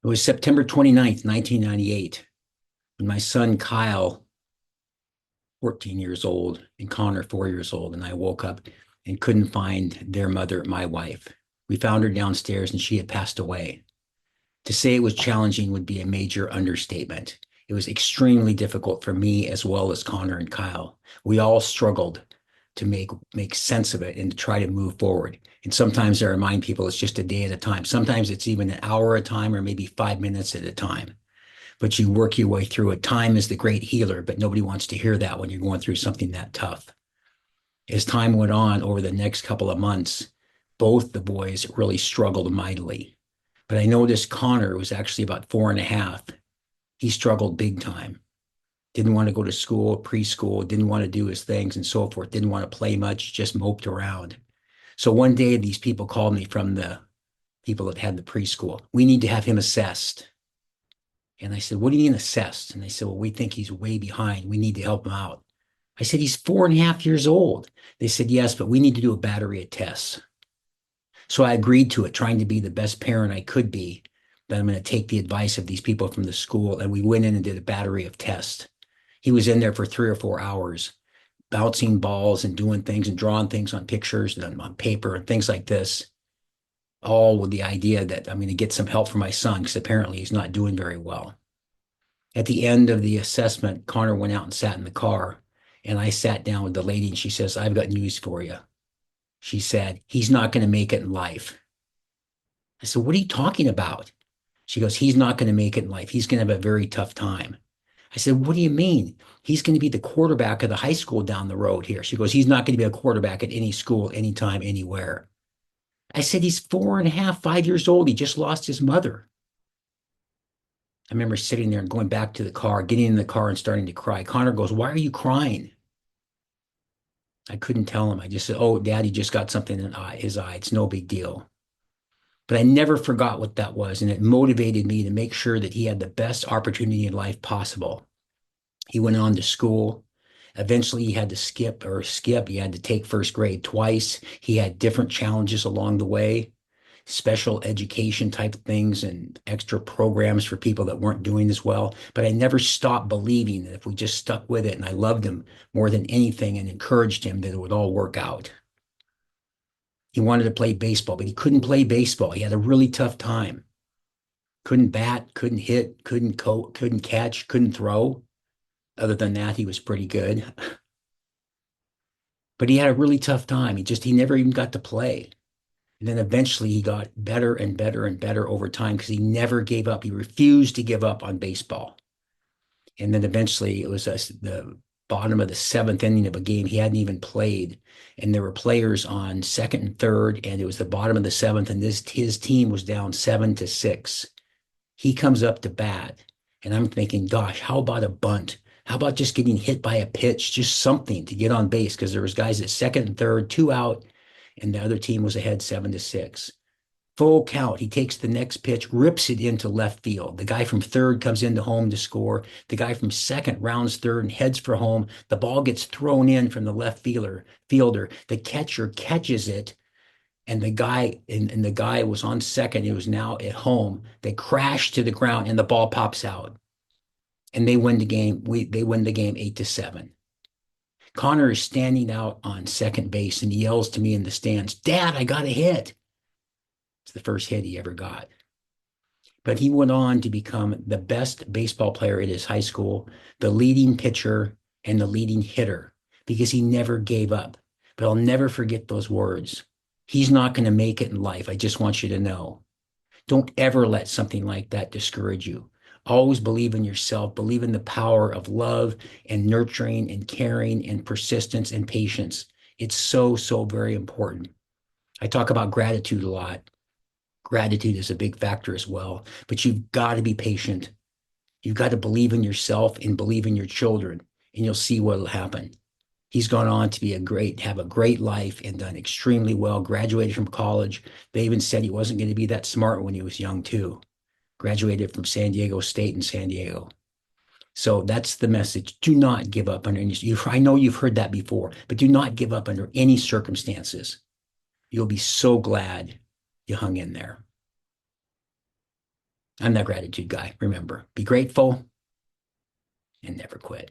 It was September 29th, 1998, when my son Kyle, 14 years old, and Connor, 4 years old, and I woke up and couldn't find their mother, my wife. We found her downstairs and she had passed away. To say it was challenging would be a major understatement. It was extremely difficult for me as well as Connor and Kyle. We all struggled to make sense of it and to try to move forward. And sometimes I remind people it's just a day at a time. Sometimes it's even an hour at a time or maybe 5 minutes at a time. But you work your way through it. Time is the great healer, but nobody wants to hear that when you're going through something that tough. As time went on over the next couple of months, both the boys really struggled mightily. But I noticed Connor was actually about 4.5. He struggled big time. Didn't want to go to school, preschool, didn't want to do his things and so forth, didn't want to play much, just moped around. So one day, these people called me from the people that had the preschool. We need to have him assessed. And I said, what do you mean assessed? And they said, well, we think he's way behind. We need to help him out. I said, he's 4.5 years old. They said, yes, but we need to do a battery of tests. So I agreed to it, trying to be the best parent I could be. That I'm going to take the advice of these people from the school. And we went in and did a battery of tests. He was in there for 3 or 4 hours, bouncing balls and doing things and drawing things on pictures and on paper and things like this, all with the idea that I'm going to get some help for my son because apparently he's not doing very well. At the end of the assessment, Connor went out and sat in the car, and I sat down with the lady, and she says, I've got news for you. She said, he's not going to make it in life. I said, what are you talking about? She goes, he's not going to make it in life. He's going to have a very tough time. I said, what do you mean? He's going to be the quarterback of the high school down the road here. She goes, he's not going to be a quarterback at any school, anytime, anywhere. I said, he's 4.5, 5 years old. He just lost his mother. I remember sitting there and going back to the car, getting in the car and starting to cry. Connor goes, why are you crying? I couldn't tell him. I just said, oh, Daddy just got something in his eye. It's no big deal. But I never forgot what that was. And it motivated me to make sure that he had the best opportunity in life possible. He went on to school. Eventually, he had to skip. He had to take first grade twice. He had different challenges along the way, special education type things and extra programs for people that weren't doing as well. But I never stopped believing that if we just stuck with it, and I loved him more than anything and encouraged him, that it would all work out. He wanted to play baseball, but he couldn't play baseball. He had a really tough time. Couldn't bat, couldn't hit, couldn't catch, couldn't throw. Other than that, he was pretty good. But he had a really tough time. He never even got to play. And then eventually he got better and better and better over time because he never gave up. He refused to give up on baseball. And then eventually it was the bottom of the seventh inning of a game he hadn't even played. And there were players on second and third, and it was the bottom of the seventh, and his team was down 7-6. He comes up to bat, and I'm thinking, gosh, how about a bunt? How about just getting hit by a pitch, just something to get on base? Because there was guys at second and third, two out, and the other team was ahead 7-6. Full count. He takes the next pitch, rips it into left field. The guy from third comes into home to score. The guy from second rounds third and heads for home. The ball gets thrown in from the left fielder. The catcher catches it, and the guy was on second. He was now at home. They crash to the ground, and the ball pops out, and they win the game. They win the game 8-7. Connor is standing out on second base, and he yells to me in the stands, "Dad, I got a hit." It's the first hit he ever got. But he went on to become the best baseball player at his high school, the leading pitcher, and the leading hitter because he never gave up. But I'll never forget those words. He's not going to make it in life. I just want you to know. Don't ever let something like that discourage you. Always believe in yourself, believe in the power of love and nurturing and caring and persistence and patience. It's so, so very important. I talk about gratitude a lot. Gratitude is a big factor as well, but you've got to be patient. You've got to believe in yourself and believe in your children, and you'll see what will happen. He's gone on to have a great life and done extremely well, graduated from college. They even said he wasn't going to be that smart when he was young too. Graduated from San Diego State in San Diego. So that's the message. Do not give up under any, I know you've heard that before, but do not give up under any circumstances. You'll be so glad you hung in there. I'm that gratitude guy. Remember, be grateful and never quit.